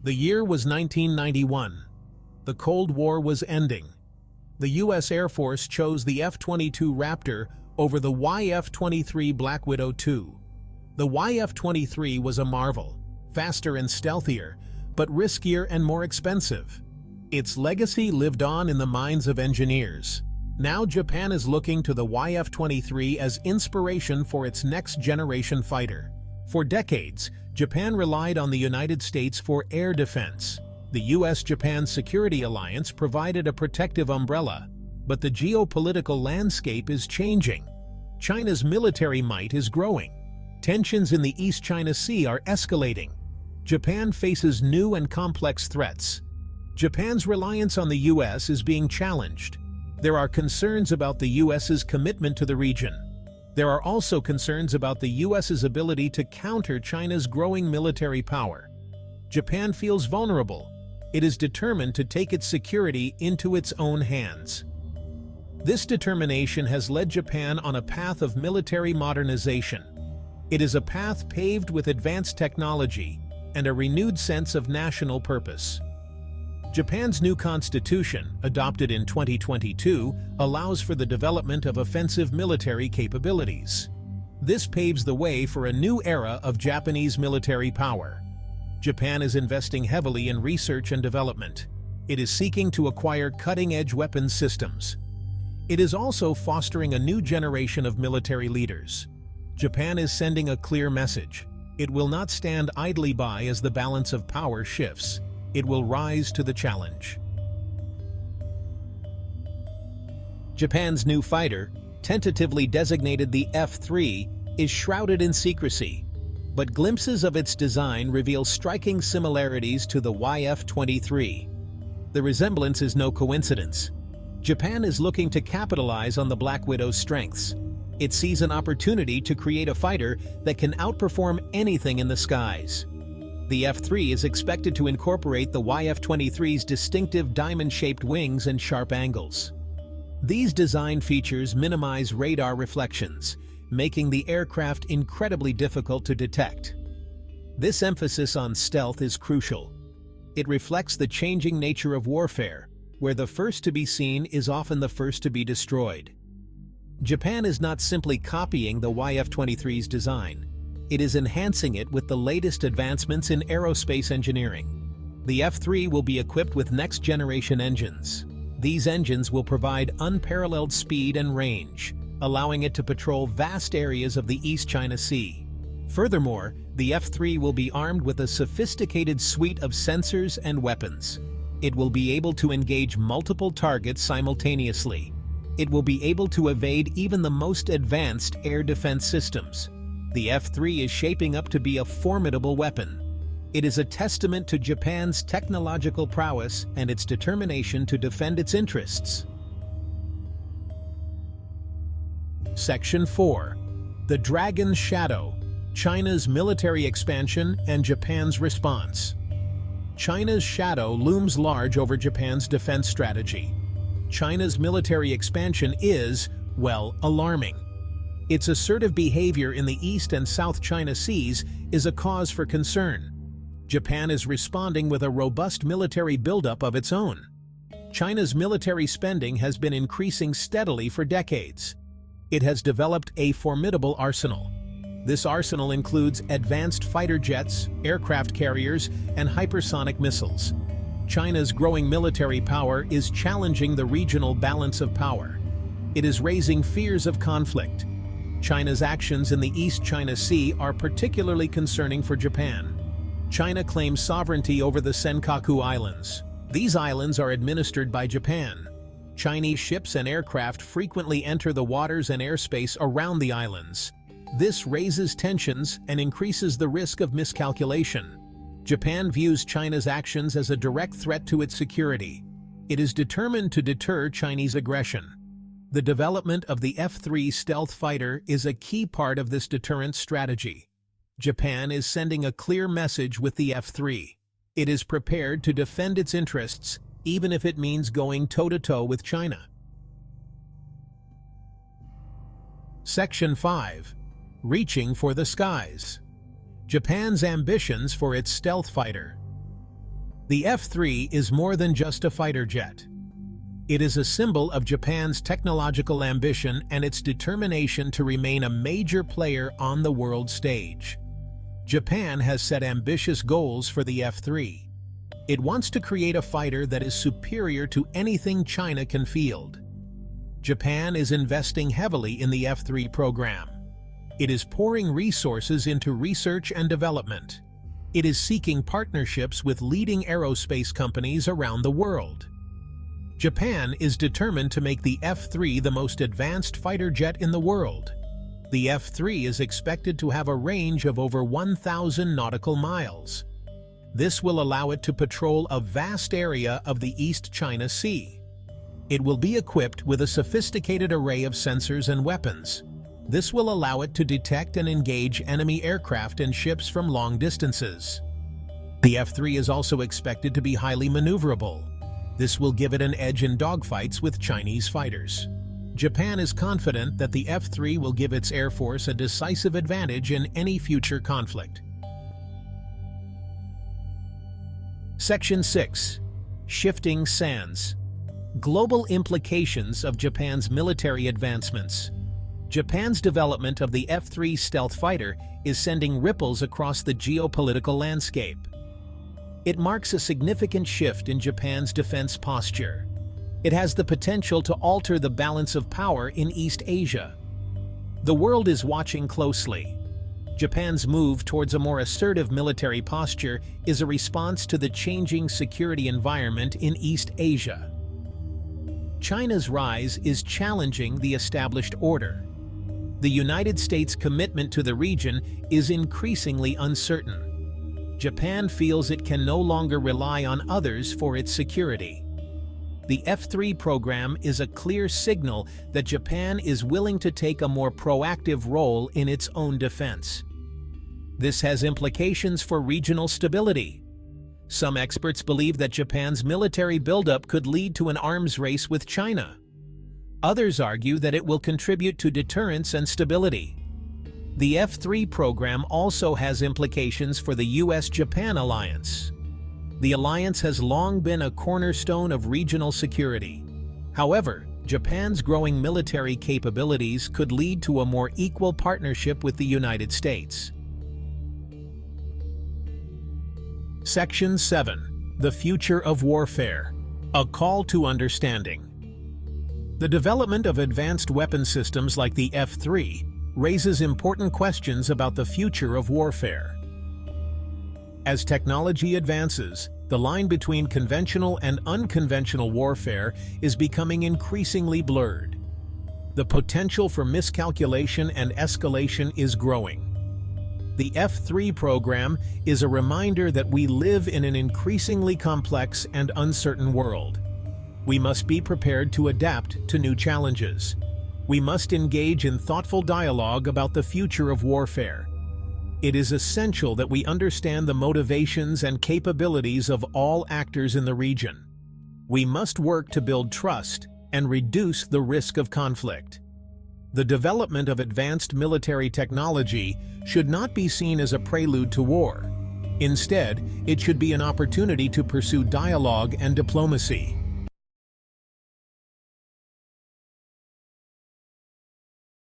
The year was 1991. The Cold War was ending. The U.S. Air Force chose the F-22 Raptor over the YF-23 Black Widow II. The YF-23 was a marvel, faster and stealthier, but riskier and more expensive. Its legacy lived on in the minds of engineers. Now Japan is looking to the YF-23 as inspiration for its next-generation fighter. For decades, Japan relied on the United States for air defense. The U.S.-Japan Security Alliance provided a protective umbrella, but the geopolitical landscape is changing. China's military might is growing. Tensions in the East China Sea are escalating. Japan faces new and complex threats. Japan's reliance on the U.S. is being challenged. There are concerns about the U.S.'s commitment to the region. There are also concerns about the U.S.'s ability to counter China's growing military power. Japan feels vulnerable. It is determined to take its security into its own hands. This determination has led Japan on a path of military modernization. It is a path paved with advanced technology and a renewed sense of national purpose. Japan's new constitution, adopted in 2022, allows for the development of offensive military capabilities. This paves the way for a new era of Japanese military power. Japan is investing heavily in research and development. It is seeking to acquire cutting-edge weapons systems. It is also fostering a new generation of military leaders. Japan is sending a clear message. It will not stand idly by as the balance of power shifts. It will rise to the challenge. Japan's new fighter, tentatively designated the F-3, is shrouded in secrecy, but glimpses of its design reveal striking similarities to the YF-23. The resemblance is no coincidence. Japan is looking to capitalize on the Black Widow's strengths. It sees an opportunity to create a fighter that can outperform anything in the skies. The F-3 is expected to incorporate the YF-23's distinctive diamond-shaped wings and sharp angles. These design features minimize radar reflections, making the aircraft incredibly difficult to detect. This emphasis on stealth is crucial. It reflects the changing nature of warfare, where the first to be seen is often the first to be destroyed. Japan is not simply copying the YF-23's design. It is enhancing it with the latest advancements in aerospace engineering. The F-3 will be equipped with next-generation engines. These engines will provide unparalleled speed and range, allowing it to patrol vast areas of the East China Sea. Furthermore, the F-3 will be armed with a sophisticated suite of sensors and weapons. It will be able to engage multiple targets simultaneously. It will be able to evade even the most advanced air defense systems. The F-3 is shaping up to be a formidable weapon. It is a testament to Japan's technological prowess and its determination to defend its interests. Section 4. The Dragon's Shadow: China's military expansion and Japan's response. China's shadow looms large over Japan's defense strategy. China's military expansion is, well, alarming. Its assertive behavior in the East and South China Seas is a cause for concern. Japan is responding with a robust military buildup of its own. China's military spending has been increasing steadily for decades. It has developed a formidable arsenal. This arsenal includes advanced fighter jets, aircraft carriers, and hypersonic missiles. China's growing military power is challenging the regional balance of power. It is raising fears of conflict. China's actions in the East China Sea are particularly concerning for Japan. China claims sovereignty over the Senkaku Islands. These islands are administered by Japan. Chinese ships and aircraft frequently enter the waters and airspace around the islands. This raises tensions and increases the risk of miscalculation. Japan views China's actions as a direct threat to its security. It is determined to deter Chinese aggression. The development of the F-3 stealth fighter is a key part of this deterrence strategy. Japan is sending a clear message with the F-3. It is prepared to defend its interests, even if it means going toe-to-toe with China. Section 5. Reaching for the skies: Japan's ambitions for its stealth fighter. The F-3 is more than just a fighter jet. It is a symbol of Japan's technological ambition and its determination to remain a major player on the world stage. Japan has set ambitious goals for the F-3. It wants to create a fighter that is superior to anything China can field. Japan is investing heavily in the F-3 program. It is pouring resources into research and development. It is seeking partnerships with leading aerospace companies around the world. Japan is determined to make the F-3 the most advanced fighter jet in the world. The F-3 is expected to have a range of over 1,000 nautical miles. This will allow it to patrol a vast area of the East China Sea. It will be equipped with a sophisticated array of sensors and weapons. This will allow it to detect and engage enemy aircraft and ships from long distances. The F-3 is also expected to be highly maneuverable. This will give it an edge in dogfights with Chinese fighters. Japan is confident that the F-3 will give its Air Force a decisive advantage in any future conflict. Section 6. Shifting Sands. Global implications of Japan's military advancements. Japan's development of the F-3 stealth fighter is sending ripples across the geopolitical landscape. It marks a significant shift in Japan's defense posture. It has the potential to alter the balance of power in East Asia. The world is watching closely. Japan's move towards a more assertive military posture is a response to the changing security environment in East Asia. China's rise is challenging the established order. The United States' commitment to the region is increasingly uncertain. Japan feels it can no longer rely on others for its security. The F-3 program is a clear signal that Japan is willing to take a more proactive role in its own defense. This has implications for regional stability. Some experts believe that Japan's military buildup could lead to an arms race with China. Others argue that it will contribute to deterrence and stability. The F-3 program also has implications for the US-Japan alliance. The alliance has long been a cornerstone of regional security. However, Japan's growing military capabilities could lead to a more equal partnership with the United States. Section 7. The Future of Warfare. A Call to Understanding. The development of advanced weapon systems like the F-3 raises important questions about the future of warfare. As technology advances, the line between conventional and unconventional warfare is becoming increasingly blurred. The potential for miscalculation and escalation is growing. The F-3 program is a reminder that we live in an increasingly complex and uncertain world. We must be prepared to adapt to new challenges. We must engage in thoughtful dialogue about the future of warfare. It is essential that we understand the motivations and capabilities of all actors in the region. We must work to build trust and reduce the risk of conflict. The development of advanced military technology should not be seen as a prelude to war. Instead, it should be an opportunity to pursue dialogue and diplomacy.